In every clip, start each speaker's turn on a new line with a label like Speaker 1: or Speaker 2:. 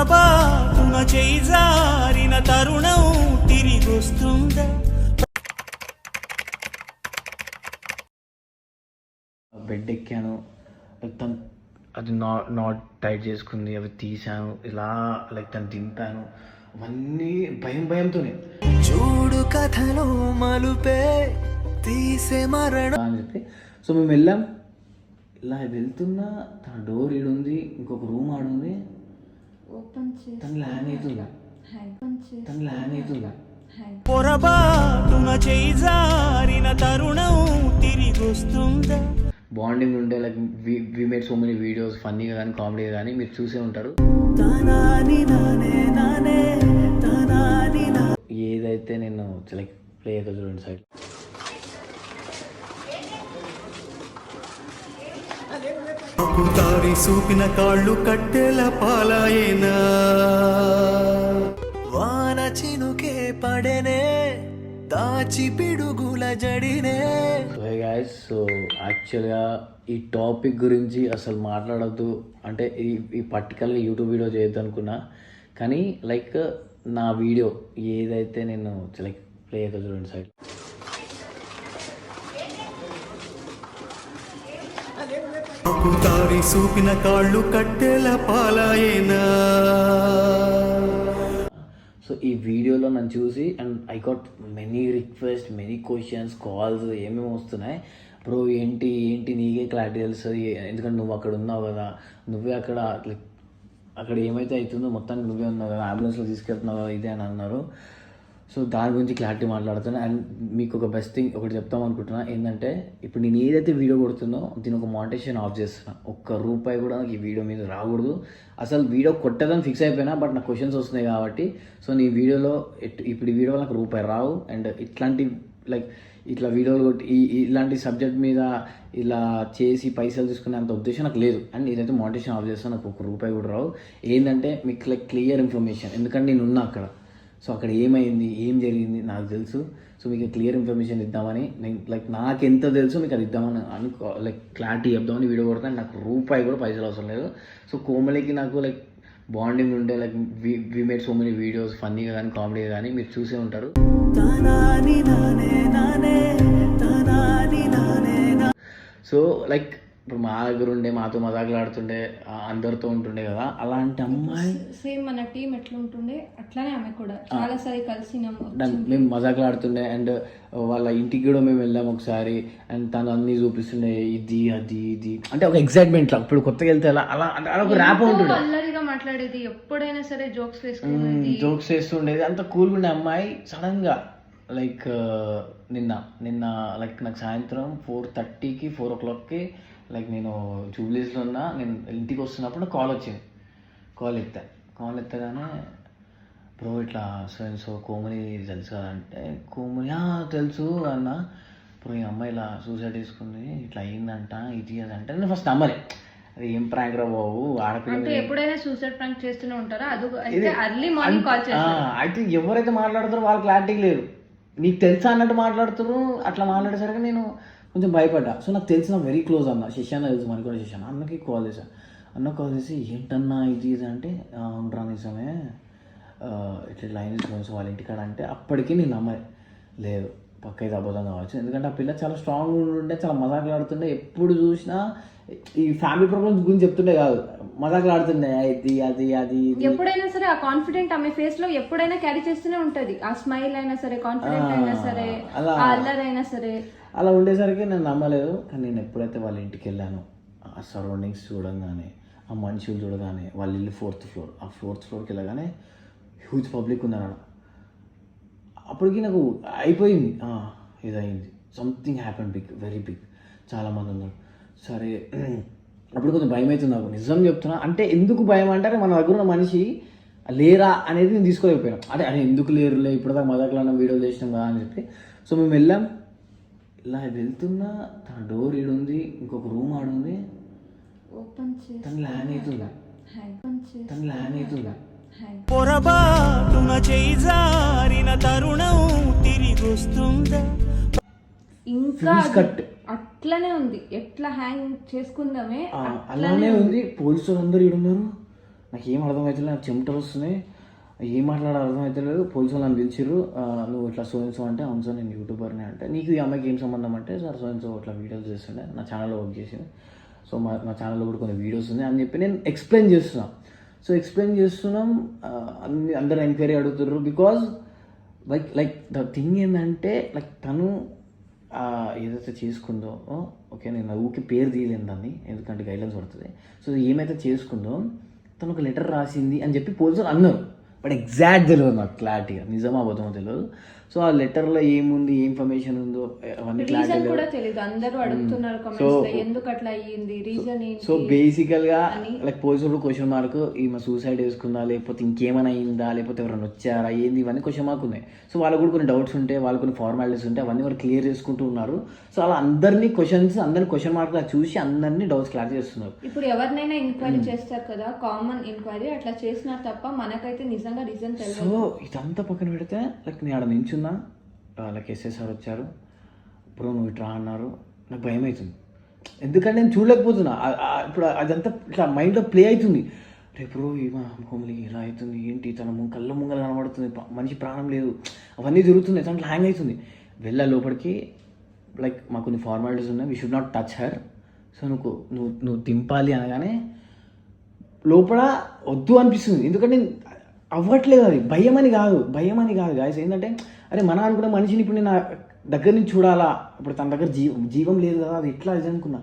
Speaker 1: పొరపాటున చేయి జారిన తరుణం తిరిగొస్తుందా?
Speaker 2: బెడ్ ఎక్కాను, తను అది నాట్ టైట్ చేసుకుంది, అవి తీసాను, ఇలా లైక్ తను దింపాను, అవన్నీ భయంతోనే
Speaker 1: చూడు కథలో మలుపే తీసే మరణం
Speaker 2: అని చెప్పి. సో మేము వెళ్ళాం, ఇలా వెళ్తున్నా తన డోర్ ఈడుంది, ఇంకొక రూమ్ ఆడుంది, తను ల్యాండ్ అవుతుంది.
Speaker 1: పొరపాటున చేయి జారిన తరుణం తిరిగొస్తుందా?
Speaker 2: బాండింగ్ ఉండే like we made so many videos, ఫన్నీగా కానీ కామెడీగా కానీ మీరు చూసే ఉంటారు. ఏదైతే నేను లైక్ ప్లే అవుతుంది చూడండి సైడ్.
Speaker 1: తారి సూపిన కాళ్ళు కట్టెల పాలాయేనా, వాన చినుకే పడనే దాచి పిడుగుల జడినే.
Speaker 2: సో హే గైస్, సో యాక్చువల్గా ఈ టాపిక్ గురించి అసలు మాట్లాడద్దు అంటే ఈ పర్టికులర్గా యూట్యూబ్ వీడియో చేయొద్దు అనుకున్నా, కానీ లైక్ నా వీడియో ఏదైతే నేను లైక్ ప్లే అవుతుంది చూడండి సైడ్.
Speaker 1: తారి సూపిన కాళ్ళు కట్టెల పాలాయేనా.
Speaker 2: సో ఈ వీడియోలో నన్ను చూసి and I got many request, many questions, calls ఏమేమి వస్తున్నాయి. బ్రో ఏంటి నీకే క్లారిటీ తెలుస్తుంది, ఎందుకంటే నువ్వు అక్కడ ఉన్నావు కదా, నువ్వే అక్కడ ఏమైతే అవుతుందో మొత్తానికి నువ్వే ఉన్నావు కదా, అంబులెన్స్లో తీసుకెళ్తున్నావు కదా ఇదే అని అన్నారు. సో దాని గురించి క్లారిటీ మాట్లాడుతున్నా. అండ్ మీకు ఒక బెస్ట్ థింగ్ ఒకటి చెప్తాం అనుకుంటున్నా, ఏంటంటే ఇప్పుడు నేను ఏదైతే వీడియో కొడుతుందో దీని ఒక మానిటైజేషన్ ఆఫ్ చేస్తున్నా. ₹1 కూడా నాకు ఈ వీడియో మీద రాకూడదు. అసలు వీడియో కొట్టదని ఫిక్స్ అయిపోయినా, బట్ నాకు క్వశ్చన్స్ వస్తున్నాయి కాబట్టి సో నీ వీడియోలో ఇప్పుడు ఈ వీడియోలో నాకు ₹1 రావు. అండ్ ఇట్లాంటి లైక్ ఇట్లా వీడియోలు కొట్టి ఇలాంటి సబ్జెక్ట్ మీద ఇలా చేసి పైసలు తీసుకునే అంత ఉద్దేశం నాకు లేదు. అండ్ ఇదైతే మానిటైజేషన్ ఆఫ్ చేస్తాను, నాకు ₹1 కూడా రావు. ఏంటంటే మీకు లైక్ క్లియర్ ఇన్ఫర్మేషన్, ఎందుకంటే నేను ఉన్నా అక్కడ, సో అక్కడ ఏమైంది ఏం జరిగింది నాకు తెలుసు. సో మీకు క్లియర్ ఇన్ఫర్మేషన్ ఇద్దామని నేను లైక్ నాకు ఎంత తెలుసో మీకు అది ఇద్దామని లైక్ క్లారిటీ చెప్దామని వీడియో కొడతాను. నాకు ₹1 కూడా పైసలు అవసరం లేదు. సో కోమలికి నాకు లైక్ బాండింగ్ ఉండే like we made so many videos, ఫన్నీగా కానీ కామెడీగా కానీ మీరు చూసే ఉంటారు. సో లైక్ ఇప్పుడు మా దగ్గర ఉండే మాతో మజాకులాడుతుండే అందరితో ఉంటుండే కదా, అలాంటి అమ్మాయి
Speaker 3: సేమ్ మన టీం ఎట్లా ఉంటుండే అట్లానే ఆమె కూడా చాలా సారి కలిసినాం,
Speaker 2: మేము మజాకులాడుతుండే. అండ్ వాళ్ళ ఇంటికి కూడా మేము వెళ్ళాము ఒకసారి, అండ్ తను అన్ని చూపిస్తుండే ఇది అంటే ఒక ఎక్సైట్మెంట్ లా. ఇప్పుడు కొత్తగా వెళ్తే అలా ఒక ర్యాప్ ఉంటుండే,
Speaker 3: అల్లరిగా మాట్లాడేది, ఎప్పుడైనా సరే జోక్స్
Speaker 2: వేస్తుండేది, అంత కూల్గా ఉండే అమ్మాయి. సడన్ గా లైక్ నిన్న లైక్ నాకు సాయంత్రం 4:30కి 4 o'clockకి లైక్ నేను జూబ్లీస్లో ఉన్నా, నేను ఇంటికి వస్తున్నప్పుడు కాల్ వచ్చింది. కాల్ ఎత్తగానే బ్రో ఇట్లా సో కోమలి తెలుసు కదా అంటే, కోమలి తెలుసు అన్న, బ్రో ఈ అమ్మాయి ఇలా సూసైడ్ చేసుకుంది, ఇట్లా అయిందంట ఇది అది అంటే నేను ఫస్ట్ నమ్మలే. అది ఏం ప్రాంక్ రా బాబు, ఆడపిల్ల
Speaker 3: ఎప్పుడైనా సూసైడ్ ప్రాంక్ చేస్తూనే ఉంటారా, అది అర్లీ మార్నింగ్ కాల్ చేస్తారు.
Speaker 2: అయితే ఎవరైతే మాట్లాడతారో వాళ్ళ క్లారిటీ లేదు, నీకు తెలుసా అన్నట్టు మాట్లాడుతారు. అట్లా మాట్లాడేసరికి నేను కొంచెం భయపడ్డా. సో నాకు తెలిసిన వెరీ క్లోజ్ అన్న శశాన్న తెలుసు, మనకి కూడా శశాన్న. అన్నకి కాల్ చేశాను, కాల్ చేసి ఏంటన్నా ఇది అంటే ఉండరా నిజమే ఇట్లా లైన్ తీసుకొని వాళ్ళ ఇంటికాడ అంటే, అప్పటికి నేను నమ్మలే, లేదు పక్క ఇది అబద్ధం కావచ్చు. ఎందుకంటే ఆ పిల్ల చాలా స్ట్రాంగ్ ఉండే, చాలా మజాకులాడుతుండే, ఎప్పుడు చూసినా ఈ ఫ్యామిలీ ప్రాబ్లమ్స్ గురించి చెప్తుండే కాదు, మజాకులాడుతుండే అది
Speaker 3: ఎప్పుడైనా సరే ఆ కాన్ఫిడెంట్ ఆమె ఫేస్ లో ఎప్పుడైనా క్యారీ చేస్తూనే ఉంటది. ఆ స్మైల్ అయినా సరే, కాన్ఫిడెంట్ అయినా సరే, ఆ అల్లరైనా సరే,
Speaker 2: అలా ఉండేసరికి నేను నమ్మలేదు. కానీ నేను ఎప్పుడైతే వాళ్ళ ఇంటికి వెళ్ళాను, ఆ సరౌండింగ్స్ చూడగానే, ఆ మనుషులు చూడగానే, వాళ్ళ ఇల్లు 4th floor, ఆ 4th floorకి వెళ్ళగానే హ్యూజ్ పబ్లిక్ ఉన్నారు. అప్పటికి నాకు అయిపోయింది, ఇదయింది, something happen big, very big, చాలామంది ఉన్నారు. సరే అప్పుడు కొంచెం భయం అవుతుంది నాకు, నిజం చెప్తున్నా. అంటే ఎందుకు భయం అంటే మన దగ్గర ఉన్న మనిషి లేరా అనేది నేను తీసుకోలేకపోయాను. అంటే ఎందుకు లేరులే, ఇప్పటిదాకా మజాకులన్నా వీడియోలు చేసినాం కదా అని చెప్పి. సో మేము వెళ్ళాం, ఇలా వెళ్తున్నా తన డోర్ ఈడుంది, ఇంకొక రూమ్ ఆడుంది, తను ల్యాండ్ అవుతుంది.
Speaker 1: పొరపాటున చేయి జారిన తరుణం తిరిగొస్తుందా?
Speaker 3: ఇంకా అట్లనే ఉంది, ఎట్లా హ్యాంగ్ చేసుకుందామే
Speaker 2: అలానే ఉంది. పోలీసులు అందరూ ఈడున్నారు, నాకు ఏం అర్థమవుతుంది, నాకు చెమటలు వస్తున్నాయి, ఏం మాట్లాడాలో అర్థమవుతలేదు. పోలీసు వాళ్ళు నన్ను పిలిచిర్రు, నువ్వు ఇట్లా సో అంటే అవును సార్ నేను యూట్యూబర్ని అంటే, నీకు ఈ అమ్మాయికి ఏం సంబంధం అంటే సార్ సో ఇట్లా వీడియోస్ చేస్తుండే నా ఛానల్లో వర్క్ చేసింది, సో మా ఛానల్లో కూడా కొన్ని వీడియోస్ ఉన్నాయి అని చెప్పి నేను ఎక్స్ప్లెయిన్ చేస్తున్నాను. సో ఎక్స్ప్లెయిన్ చేస్తున్నాం, అందరు ఎంక్వైరీ అడుగుతుర్రు. బికాజ్ లైక్ ద థింగ్ ఏంటంటే లైక్ తను ఏదైతే చేసుకుందో, ఓకే నేను ఊరికి పేరు తీయలేను దాన్ని ఎందుకంటే గైడ్లైన్స్ పడుతుంది. సో ఏమైతే చేసుకుందో తను ఒక లెటర్ రాసింది అని చెప్పి పోలీసులు అన్నారు. బట్ ఎగ్జాక్ట్ తెలియదు నాకు క్లారిటీగా, నిజమా అబద్ధమో తెలియదు. సో ఆ లెటర్లో ఏముంది, ఏ ఇన్ఫర్మేషన్ ఉందో అవన్నీ క్లారిటీ
Speaker 3: తెలియదు. అందరూ అడుగుతున్నారు కామెంట్స్ లో ఎందుకు అట్లా అయ్యింది, రీజన్ ఏంటి.
Speaker 2: సో బేసికల్గా లైక్ పోలీసులు క్వశ్చన్ మార్క్, ఈమె సూసైడ్ చేసుకుందా లేకపోతే ఇంకేమైనా అయిందా లేకపోతే ఎవరైనా వచ్చారా ఏంది, ఇవన్నీ క్వశ్చన్ మార్క్ ఉన్నాయి. సో వాళ్ళకు కూడా కొన్ని డౌట్స్ ఉంటాయి, వాళ్ళు కొన్ని ఫార్మాలిటీస్ ఉంటాయి, అవన్నీ వాళ్ళు క్లియర్ చేసుకుంటూ ఉన్నారు. సో అలా అందరినీ క్వశ్చన్ మార్క్ లా చూసి అందరినీ డౌట్స్ క్లియర్ చేస్తున్నారు.
Speaker 3: ఇప్పుడు ఎవరినైనా ఎంక్వైరీ చేస్తారు కదా, కామన్ ఎంక్వైరీ అట్లా చేసినారు తప్ప మనకైతే నిజంగా రీజన్ తెలియదు.
Speaker 2: సో ఇదంతా పక్కన పెడితే లైక్ నేను ఆడ నించున్నా, లైక్ ఎస్ఎస్ఆర్ వచ్చారు, బ్రో నువ్వు ఇట్లా అన్నారు, నాకు భయం అవుతుంది ఎందుకంటే నేను చూడలేకపోతున్నా. ఇప్పుడు అదంతా ఇట్లా మైండ్లో ప్లే అవుతుంది. రేపు బ్రో ఏమో హోమ్లీ ఇలా అవుతుంది ఏంటి, తన కళ్ళ ముంగలు కనబడుతుంది, మనిషి ప్రాణం లేదు, అవన్నీ జరుగుతున్నాయి, తనకి హ్యాంగ్ అవుతుంది. వెళ్ళా లోపలికి, లైక్ మాకు కొన్ని ఫార్మాలిటీస్ ఉన్నాయి, we should not touch her. So నువ్వు దింపాలి అనగానే లోపల వద్దు అనిపిస్తుంది, ఎందుకంటే అవ్వట్లేదు. అది భయం అని కాదు గాయస్, ఏంటంటే అరే మన అనుకున్న మనిషిని ఇప్పుడు నేను దగ్గర నుంచి చూడాలా, ఇప్పుడు తన దగ్గర జీవం లేదు కదా, అది ఎట్లా అది అనుకున్నా.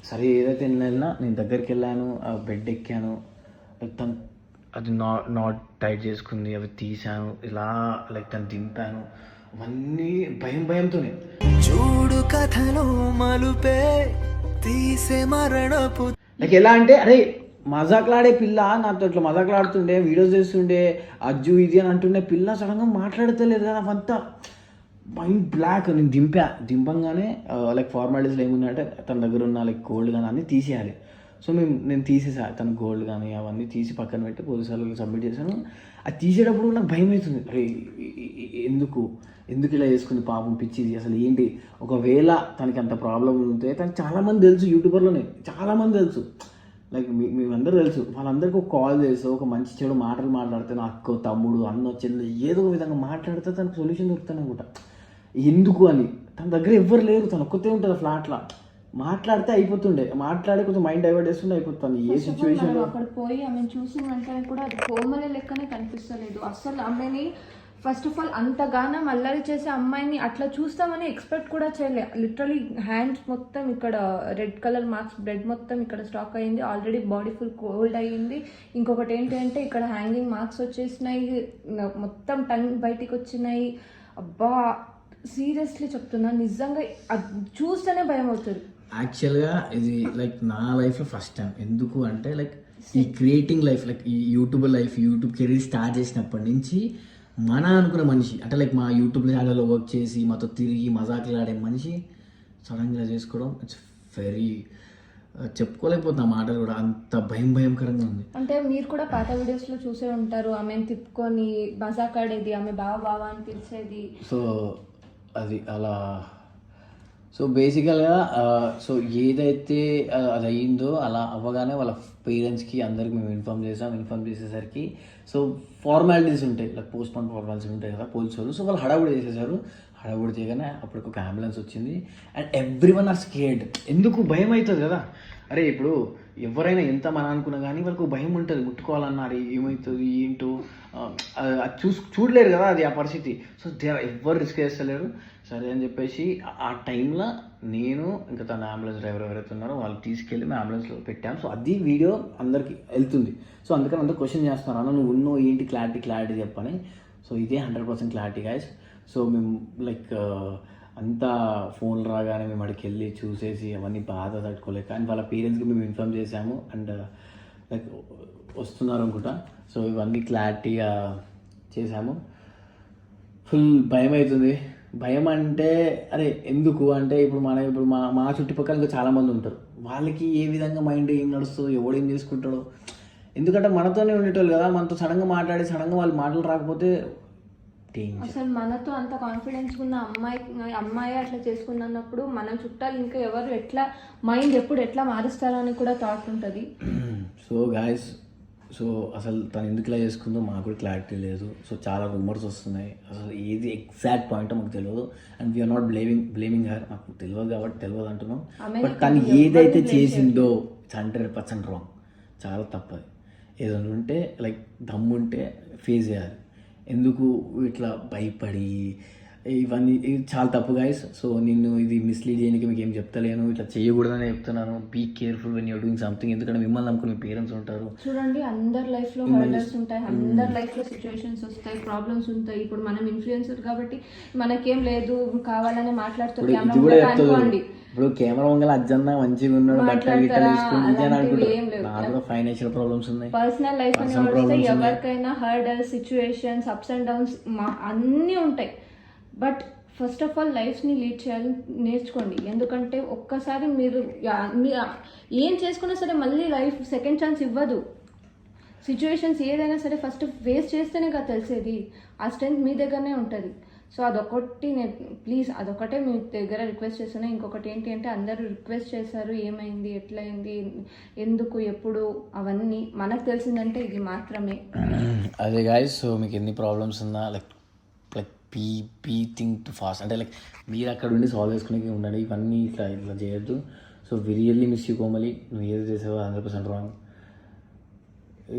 Speaker 2: సరే ఏదైతే వెళ్ళినా నేను దగ్గరికి వెళ్ళాను, బెడ్ ఎక్కాను, లైక్ తను అది నాట్ టైట్ చేసుకుంది, అవి తీసాను, ఇలా లైక్ తను దింపాను, అవన్నీ భయంతోనే.
Speaker 1: చూడు కథలో మలుపే తీసే మరణపు
Speaker 2: లైక్ ఎలా అంటే అరే మజాకులాడే పిల్ల నాతో ఇట్లా మజాకులాడుతుండే, వీడియోస్ చేస్తుండే, అజ్జు ఇది అని అంటుండే పిల్ల సడన్గా మాట్లాడతలేదు కదా, అవంతా మైండ్ బ్లాక్. నేను దింపంగానే లైక్ ఫార్మాలిటీస్లో ఏముందంటే తన దగ్గర ఉన్న లైక్ గోల్డ్ కానీ అన్నీ తీసేయాలి. సో నేను తీసేసా, తన గోల్డ్ కానీ అవన్నీ తీసి పక్కన పెట్టి పోలీసు వాళ్ళకి సబ్మిట్ చేశాను. అది తీసేటప్పుడు నాకు భయం అవుతుంది, అరే ఎందుకు ఇలా చేసుకుంది పాపం పిచ్చిది, అసలు ఏంటి, ఒకవేళ తనకి అంత ప్రాబ్లం ఉంటే తనకి చాలామంది తెలుసు, యూట్యూబర్లోనే చాలామంది తెలుసు, లైక్ మేమందరూ తెలుసు, వాళ్ళందరికీ ఒక కాల్ చేసి ఒక మంచి చెడు మాటలు మాట్లాడితే నా అక్క తమ్ముడు అన్న చెల్లి ఏదో ఒక విధంగా మాట్లాడితే తనకు సొల్యూషన్ దొరుకుతాను అనుకుంటా. ఎందుకు అని తన దగ్గర ఎవ్వరు లేరు, తను ఒక్కతే ఉంటుంది ఫ్లాట్లో, మాట్లాడితే అయిపోతుండే, మాట్లాడి కొంచెం మైండ్ డైవర్ట్ చేస్తుండే అయిపోతుంది. ఏ సిచ్యువేషన్లో
Speaker 3: అక్కడ పోయి ఆమె చూసిన వెంటనే కూడా అది కోమలి లెక్కనే కనిపిస్తలేదు అసలు. ఆమెని ఫస్ట్ ఆఫ్ ఆల్ అంతగానం అల్లరి చేసే అమ్మాయిని అట్లా చూస్తామని ఎక్స్పెక్ట్ కూడా చేయలే. లిటరలీ హ్యాండ్స్ మొత్తం ఇక్కడ రెడ్ కలర్ మార్క్స్, బ్లడ్ మొత్తం ఇక్కడ స్టాక్ అయ్యింది, ఆల్రెడీ బాడీ ఫుల్ కోల్డ్ అయ్యింది. ఇంకొకటి ఏంటంటే ఇక్కడ హ్యాంగింగ్ మార్క్స్ వచ్చేసినాయి, మొత్తం టంగ్ బయటికి వచ్చినాయి. అబ్బా సీరియస్లీ చెప్తున్నా, నిజంగా చూస్తేనే భయం అవుతుంది.
Speaker 2: యాక్చువల్గా ఇది లైక్ నా లైఫ్లో ఫస్ట్ టైం. ఎందుకు అంటే లైక్ ఈ క్రియేటింగ్ లైఫ్, లైక్ ఈ యూట్యూబ్ కెరీర్ స్టార్ట్ చేసినప్పటి నుంచి మన అనుకున్న మనిషి అంటే లైక్ మా యూట్యూబ్ ఛానల్లో వర్క్ చేసి మాతో తిరిగి మజాకులాడే మనిషి సడన్గా చేసుకోవడం ఇట్స్ వెరీ చెప్పుకోలేకపోతున్నా మాటలు కూడా, అంత భయంకరంగా ఉంది.
Speaker 3: అంటే మీరు కూడా పాత వీడియోస్లో చూసే ఉంటారు, ఆమెను తిప్పుకొని మజాకాడేది, ఆమె బావ అని పిలిచేది.
Speaker 2: సో అది అలా. సో బేసికల్గా సో ఏదైతే అది అయ్యిందో అలా అవ్వగానే వాళ్ళ పేరెంట్స్కి అందరికి మేము ఇన్ఫామ్ చేసేసరికి సో ఫార్మాలిటీస్ ఉంటాయి, లైక్ పోస్ట్ మార్టం ఫార్మాలిటీస్ ఉంటాయి కదా పోలీసు వాళ్ళు. సో వాళ్ళు హడావుడి చేసేసారు. హడావుడి చేయగానే అప్పటికి ఒక అంబులెన్స్ వచ్చింది. And everyone are scared. ఎందుకు భయం అవుతుంది కదా, అరే ఇప్పుడు ఎవరైనా ఎంత మన అనుకున్నా కానీ వాళ్ళకు భయం ఉంటుంది, ముట్టుకోవాలన్నారు ఏమవుతుంది ఏంటో చూడలేరు కదా అది ఆ పరిస్థితి. సో ఎవ్వరు రిస్క్ చేస్తలేరు. సరే అని చెప్పేసి ఆ టైంలో నేను ఇంకా తన అంబులెన్స్ డ్రైవర్ ఎవరైతే ఉన్నారో వాళ్ళు తీసుకెళ్ళి మేము అంబులెన్స్లో పెట్టాము. సో అది వీడియో అందరికి వెళ్తుంది. సో అందుకని అందరూ క్వశ్చన్ చేస్తున్నారు, అన్న నువ్వు ఉన్నావు ఏంటి క్లారిటీ చెప్పని. సో ఇదే 100% క్లారిటీ గైస్. సో మేము లైక్ అంతా ఫోన్లు రాగానే మేము అక్కడికి వెళ్ళి చూసేసి అవన్నీ బాధ తట్టుకోలేక అండ్ వాళ్ళ పేరెంట్స్కి మేము ఇన్ఫార్మ్ చేసాము అండ్ లైక్ వస్తున్నారు అనుకుంటా. సో ఇవన్నీ క్లారిటీగా చేసాము. ఫుల్ భయం అవుతుంది. భయం అంటే అరే ఎందుకు అంటే ఇప్పుడు మా చుట్టుపక్కల ఇంకా చాలామంది ఉంటారు, వాళ్ళకి ఏ విధంగా మైండ్ ఏం నడుస్తుందో ఎవడేం చేసుకుంటాడో. ఎందుకంటే మనతోనే ఉండేటోళ్ళు కదా, మనతో సడన్గా మాట్లాడి సడన్గా వాళ్ళు మాటలు రాకపోతే
Speaker 3: అసలు మనతో అంత కాన్ఫిడెన్స్ ఉన్న అమ్మాయి అట్లా చేసుకున్నప్పుడు మన చుట్టాలు ఇంకా ఎవరు ఎట్లా మైండ్ ఎప్పుడు ఎట్లా మారుస్తారో అని కూడా థాట్ ఉంటుంది.
Speaker 2: సో గాయస్ సో అసలు తను ఎందుకు ఇలా చేసుకుందో మాకు కూడా క్లారిటీ లేదు. సో చాలా రూమర్స్ వస్తున్నాయి, అసలు ఏది ఎగ్జాక్ట్ పాయింట్ మాకు తెలియదు. And we are not blaming her, మాకు తెలియదు కాబట్టి తెలియదు అంటున్నాం. బట్ తను ఏదైతే చేసిందో 100% రాంగ్, చాలా తప్పది. ఏదైనా ఉంటే లైక్ దమ్ముంటే ఫేస్ చేయాలి. ఎందుకు ఇట్లా భయపడి ఇవన్నీ ఇది చాలా తప్పు గైస్. సో నిన్ను ఇది మిస్లీడ్ చేయడానికి మీకు ఏం చెప్తలేను, ఇట్లా చేయకూడదని చెప్తున్నాను. Be careful when you're doing something. ఎందుకంటే మిమ్మల్ని నమ్ముకుని మీ పేరెంట్స్ ఉంటారు.
Speaker 3: చూడండి, అందరి లైఫ్లో హర్డర్స్ ఉంటాయి, అందరి లైఫ్లో సిచ్యువేషన్స్ వస్తాయి, ప్రాబ్లమ్స్ ఉంటాయి. ఇప్పుడు మనం ఇన్ఫ్లుయెన్సర్ కాబట్టి మనకేం లేదు కావాలని మాట్లాడుతూ అనుకోండి.
Speaker 2: ఇప్పుడు కెమెరా వంగల అజ్జన్న మంచిగా ఉన్నాడు, బట్టలు గిట్టలు వేసుకుని ఇదే అనుకుంటారు. నాకు కూడా ఫైనాన్షియల్ ప్రాబ్లమ్స్ ఉన్నాయి,
Speaker 3: పర్సనల్ లైఫ్ అని వస్తే ఎవరికైనా హర్డర్స్, సిచ్యువేషన్స్, అప్స్ అండ్ డౌన్స్ అన్నీ ఉంటాయి. బట్ ఫస్ట్ ఆఫ్ ఆల్ లైఫ్ని లీడ్ చేయాలని నేర్చుకోండి. ఎందుకంటే ఒక్కసారి మీరు ఏం చేసుకున్నా సరే మళ్ళీ లైఫ్ సెకండ్ ఛాన్స్ ఇవ్వదు. సిచ్యువేషన్స్ ఏదైనా సరే ఫస్ట్ ఫేస్ చేస్తేనే కదా తెలిసేది. ఆ స్ట్రెంత్ మీ దగ్గరనే ఉంటుంది. సో అదొకటి నేను ప్లీజ్ అదొకటే మీ దగ్గర రిక్వెస్ట్ చేస్తున్నా. ఇంకొకటి ఏంటి అంటే అందరూ రిక్వెస్ట్ చేశారు, ఏమైంది, ఎట్లయింది, ఎందుకు, ఎప్పుడు, అవన్నీ మనకు తెలిసిందంటే ఇది మాత్రమే.
Speaker 2: అదే గాయస్. సో మీకు ఎన్ని ప్రాబ్లమ్స్ ఉన్నా లైక్ పీ థింక్ టు ఫాస్ట్, అంటే లైక్ మీరు అక్కడ ఉండి సాల్వ్ చేసుకునే ఉండండి. ఇవన్నీ ఇట్లా చేయొద్దు. So we really miss you Komali, నువ్వు ఏది చేసావో 100% రాంగ్.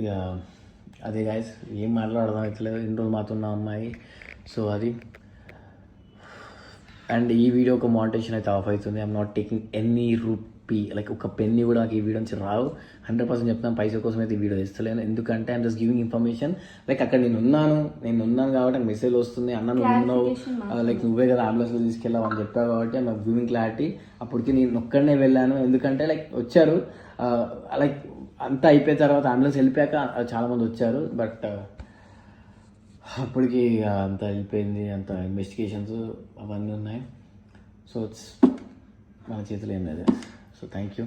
Speaker 2: ఇక అదే గాయస్, ఏం మాట్లాడదాం అవుతలేదు. ఇన్ని రోజులు మాతో ఉన్న అమ్మాయి. సో అది. అండ్ ఈ వీడియో ఒక మోనిటైజేషన్ అయితే ఆఫ్ అవుతుంది. I'm not taking any rupee, like ఒక పెన్ని కూడా నాకు ఈ వీడియో నుంచి రావు. 100% చెప్తాను, పైసా కోసం అయితే ఈ వీడియో ఇస్తలేను. ఎందుకంటే I'm just giving information. Like అక్కడ నేను ఉన్నాను కాబట్టి నాకు మెసేజ్ వస్తుంది, అన్న నువ్వు ఉన్నావు, లైక్ నువ్వే కదా అంబులెన్స్లో తీసుకెళ్ళావు అని చెప్పావు కాబట్టి ఐఎమ్ గివింగ్ క్లారిటీ. అప్పటికి నేను ఒక్కడనే వెళ్ళాను, ఎందుకంటే లైక్ వచ్చారు లైక్ అంతా అయిపోయిన తర్వాత అంబులెన్స్ వెళ్ళిపోయాక చాలామంది వచ్చారు. బట్ అప్పటికి అంత వెళ్ళిపోయింది, అంత ఇన్వెస్టిగేషన్స్ అవన్నీ ఉన్నాయి. సో మన చేతిలో ఏం లేదు. So thank you.